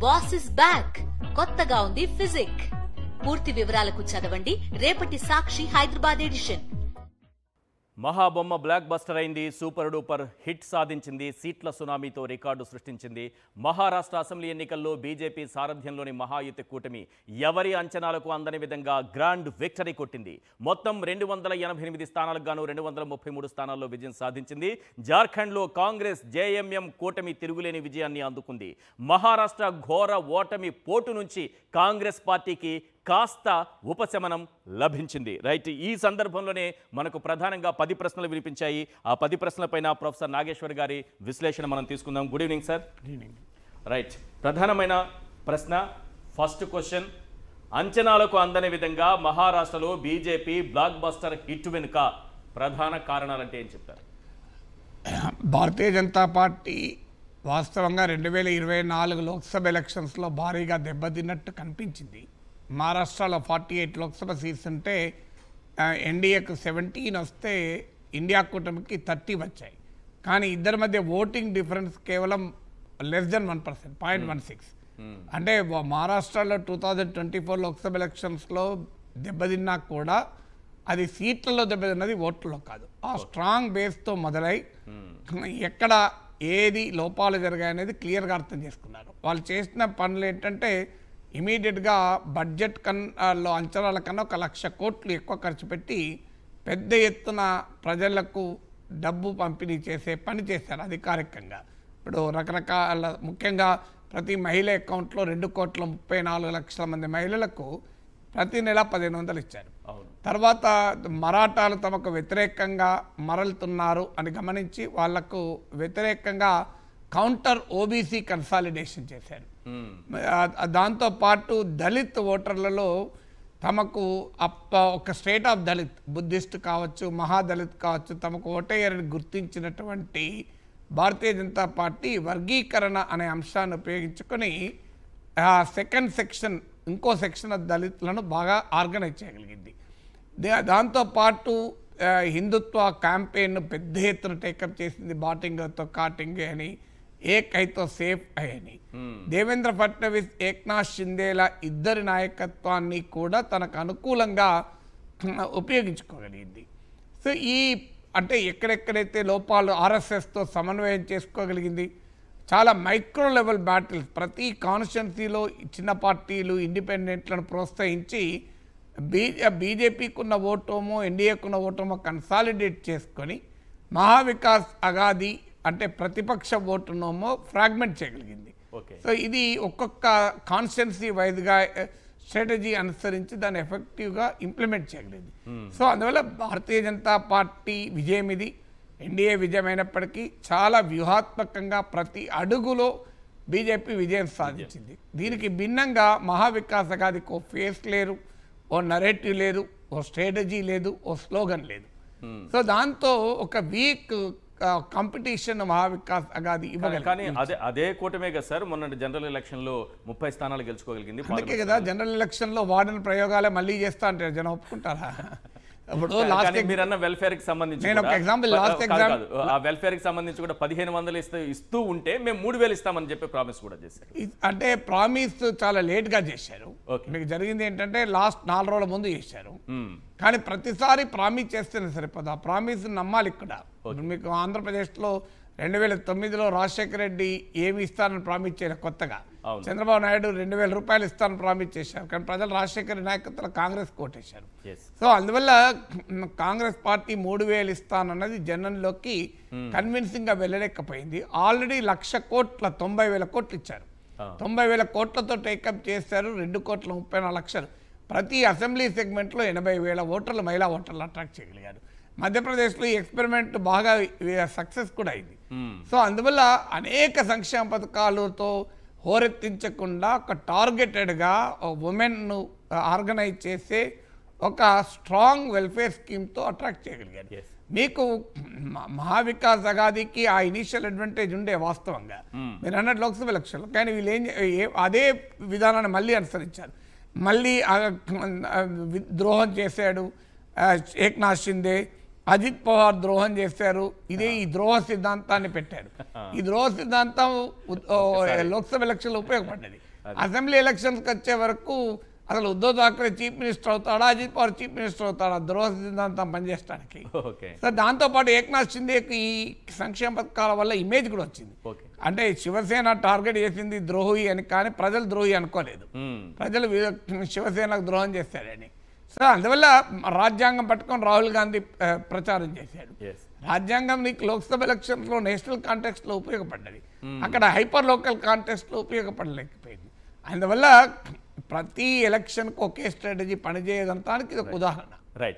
Boss is back కొత్తగా ఉంది physique. పూర్తి వివరాలకు చదవండి రేపటి Sakshi Hyderabad edition. మహాబొమ్మ block buster అయింది, సూపర్ డూపర్ హిట్ సాధించింది, సీట్ల సునామీతో రికార్డు సృష్టించింది. మహారాష్ట్ర అసెంబ్లీ ఎన్నికల్లో బీజేపీ సారథ్యంలోని మహాయుతి కూటమి ఎవరి అంచనాలకు అందని విధంగా గ్రాండ్ విక్టరీ కొట్టింది. మొత్తం 288 స్థానాలకు గాను 233 స్థానాల్లో విజయం సాధించింది. జార్ఖండ్లో కాంగ్రెస్ జేఎంఎం కూటమి తిరుగులేని విజయాన్ని అందుకుంది. మహారాష్ట్ర ఘోర ఓటమి పోటు నుంచి కాంగ్రెస్ పార్టీకి కాస్త ఉపశమనం లభించింది. రైట్, ఈ సందర్భంలోనే మనకు ప్రధానంగా 10 ప్రశ్నలు వినిపించాయి. ఆ 10 ప్రశ్నలపైన ప్రొఫెసర్ నాగేశ్వర్ గారి విశ్లేషణ మనం తీసుకుందాం. Good evening sir. Good evening. Right, ప్రధానమైన ప్రశ్న, ఫస్ట్ క్వశ్చన్, అంచనాలకు అందని విధంగా మహారాష్ట్రలో బీజేపీ బ్లాక్ బస్టర్ హిట్ వెనుక ప్రధాన కారణాలంటే ఏం చెప్తారు? భారతీయ జనతా పార్టీ వాస్తవంగా 2024 లోక్సభ ఎలక్షన్స్లో భారీగా దెబ్బతిన్నట్టు కనిపించింది. మహారాష్ట్రలో 48 లోక్సభ సీట్స్ ఉంటే ఎన్డీఏకు 17 వస్తే ఇండియా కూటమికి 30 వచ్చాయి. కానీ ఇద్దరి మధ్య ఓటింగ్ డిఫరెన్స్ కేవలం లెస్ దెన్ 1%, 0.16. అంటే మహారాష్ట్రలో 2024 లోక్సభ ఎలక్షన్స్లో దెబ్బతిన్నా కూడా అది సీట్లలో దెబ్బతిన్నది, ఓట్లలో కాదు. ఆ స్ట్రాంగ్ బేస్తో మొదలై ఎక్కడ ఏది లోపాలు జరిగాయనేది క్లియర్గా అర్థం చేసుకున్నారు. వాళ్ళు చేసిన పనులు ఏంటంటే ఇమీడియట్గా బడ్జెట్ కన్నా అంచనాల కన్నా 1,00,000 కోట్లు ఎక్కువ ఖర్చు పెట్టి పెద్ద ఎత్తున ప్రజలకు డబ్బు పంపిణీ చేసే పని చేశారు అధికారికంగా. ఇప్పుడు రకరకాల, ముఖ్యంగా ప్రతి మహిళ అకౌంట్లో 2,34,00,000 మంది మహిళలకు ప్రతి నెల 1,500 ఇచ్చారు. తర్వాత మరాఠాలు తమకు వ్యతిరేకంగా మరలుతున్నారు అని గమనించి వాళ్లకు వ్యతిరేకంగా కౌంటర్ ఓబీసీ కన్సాలిడేషన్ చేశారు. దాంతోపాటు దళిత్ ఓటర్లలో తమకు ఒక స్టేట్ ఆఫ్ దళిత్, బుద్ధిస్ట్ కావచ్చు, మహాదళిత్ కావచ్చు, తమకు ఓటేయరని గుర్తించినటువంటి భారతీయ జనతా పార్టీ వర్గీకరణ అనే అంశాన్ని ఉపయోగించుకొని సెకండ్ సెక్షన్, ఇంకో సెక్షన్ ఆఫ్ దళితులను బాగా ఆర్గనైజ్ చేయగలిగింది. దాంతోపాటు హిందుత్వ క్యాంపెయిన్ పెద్ద ఎత్తున టేకప్ చేసింది. బాటింగ్తో కాటింగ్ అని, ఏక్ ఐతో సేఫ్ అని. దేవేంద్ర ఫడ్నవీస్, ఏక్నాథ్ షిందేల ఇద్దరి నాయకత్వాన్ని కూడా తనకు అనుకూలంగా ఉపయోగించుకోగలిగింది. సో ఈ అంటే ఎక్కడెక్కడైతే లోపాలు ఆర్ఎస్ఎస్తో సమన్వయం చేసుకోగలిగింది. చాలా మైక్రో లెవెల్ బ్యాటిల్స్, ప్రతి కాన్స్టిట్యున్సీలో చిన్న పార్టీలు ఇండిపెండెంట్లను ప్రోత్సహించి బీజేపీకి ఉన్న ఓటోమో ఎన్డీఏకున్న ఓటోమో కన్సాలిడేట్ చేసుకొని మహావికాస్ అగాది అంటే ప్రతిపక్ష ఓటునోమో ఫ్రాగ్మెంట్ చేయగలిగింది. సో ఇది ఒక్కొక్క కాన్స్టిట్యున్సీ వైజ్గా స్ట్రాటజీ అనుసరించి దాన్ని ఎఫెక్టివ్గా ఇంప్లిమెంట్ చేయగలిగింది. సో అందువల్ల భారతీయ జనతా పార్టీ విజయం ఇది. ఎన్డీఏ విజయమైనప్పటికీ చాలా వ్యూహాత్మకంగా ప్రతి అడుగులో బీజేపీ విజయం సాధించింది. దీనికి భిన్నంగా మహావికాస్ అగాదికి ఓ ఫేస్ లేరు, ఓ నరేటివ్ లేదు, ఓ స్ట్రాటజీ లేదు, ఓ స్లోగన్ లేదు. సో దాంతో ఒక వీక్ కాంపిటీషన్ మహావికాస్ అగాది ఇవ్వగలిగింది. కానీ అదే కూటమే కదా సార్ మొన్న జనరల్ ఎలక్షన్ లో 30 స్థానాలు గెలుచుకోగలిగింది. అందుకే కదా జనరల్ ఎలక్షన్ లో వాడిన ప్రయోగాలే మళ్ళీ చేస్తా అంటే జనం ఒప్పుకుంటారా? ఇప్పుడు మీరన్న వెల్ఫేర్ కి సంబంధించి నేను ఒక ఎగ్జాంపుల్, లాస్ట్ ఎగ్జాంపుల్ ఆ వెల్ఫేర్ కి సంబంధించి కూడా 1,500 ఇస్తూ ఉంటే మేము 3,000 ఇస్తామని చెప్పి ప్రామిస్ కూడా చేశారు. అంటే ప్రామిస్ చాలా లేట్ గా చేశారు. మీకు జరిగింది ఏంటంటే లాస్ట్ 4 రోజుల ముందు చేశారు. కానీ ప్రతిసారి ప్రామిస్ చేస్తేనే సరిపోదు, ఆ ప్రామిస్ నమ్మాలి. ఇక్కడ మీకు ఆంధ్రప్రదేశ్లో 2009లో రాజశేఖర రెడ్డి ఏమి ఇస్తానని ప్రామిస్ చేయలేదు. కొత్తగా చంద్రబాబు నాయుడు 2,000 రూపాయలు ఇస్తానని ప్రామిస్ చేశారు. కానీ ప్రజలు రాజశేఖర నాయకత్వంలో కాంగ్రెస్ కోటేశారు. సో అందువల్ల కాంగ్రెస్ పార్టీ 3,000 ఇస్తానన్నది జనంలోకి కన్విన్సింగ్ గా వెళ్ళలేకపోయింది. ఆల్రెడీ 1,00,000 కోట్ల 90,000 కోట్లు ఇచ్చారు. 90,000 కోట్లతో టేకప్ చేశారు. 2,34,00,000 ప్రతి అసెంబ్లీ సెగ్మెంట్లో 80,000 ఓటర్లు, మహిళా ఓటర్లు అట్రాక్ట్ చేయగలిగారు. మధ్యప్రదేశ్లో ఈ ఎక్స్పెరిమెంట్ బాగా సక్సెస్ కూడా అయింది. సో అందువల్ల అనేక సంక్షేమ పథకాలతో హోరెత్తించకుండా ఒక టార్గెటెడ్గా ఉమెన్ను ఆర్గనైజ్ చేసే ఒక స్ట్రాంగ్ వెల్ఫేర్ స్కీమ్తో అట్రాక్ట్ చేయగలిగారు. మీకు మహావికాస్ అగాదికి ఆ ఇనిషియల్ అడ్వాంటేజ్ ఉండే వాస్తవంగా మీరు అన్నట్టు లోక్సభ ఎలక్షన్లో. కానీ వీళ్ళు అదే విధానాన్ని మళ్ళీ అనుసరించారు. మళ్ళీ ద్రోహం చేశాడు ఏక్నాథ్ షిందే, అజిత్ పవార్ ద్రోహం చేశారు. ఇదే ఈ ద్రోహ సిద్ధాంతాన్ని పెట్టారు. ఈ ద్రోహ సిద్ధాంతం లోక్సభ ఎలక్షన్లో ఉపయోగపడ్డది. అసెంబ్లీ ఎలక్షన్స్కి వచ్చే వరకు అసలు ఉద్ధవ్ ఠాక్రే చీఫ్ మినిస్టర్ అవుతాడా, అజిత్ పవార్ చీఫ్ మినిస్టర్ అవుతాడా ద్రోహ సిద్ధాంతం పనిచేయడానికి. సో దాంతోపాటు ఏక్నాథ్ షిందేకి ఈ సంక్షేమ పథకాల వల్ల ఇమేజ్ కూడా వచ్చింది. అంటే శివసేన టార్గెట్ చేసింది ద్రోహి అని, కానీ ప్రజలు ద్రోహి అనుకోలేదు. ప్రజలు శివసేనకు ద్రోహం చేశారని. సో అందువల్ల రాజ్యాంగం పట్టుకొని రాహుల్ గాంధీ ప్రచారం చేశాడు. రాజ్యాంగం నీకు లోక్సభ ఎలక్షన్స్లో నేషనల్ కాంటెక్స్ట్లో ఉపయోగపడ్డది, అక్కడ హైపర్ లోకల్ కాంటెక్స్ట్లో ఉపయోగపడలేకపోయింది. అందువల్ల ప్రతి ఎలక్షన్కు ఒకే స్ట్రాటజీ పనిచేయదంతానికి ఇది ఒక ఉదాహరణ. రైట్.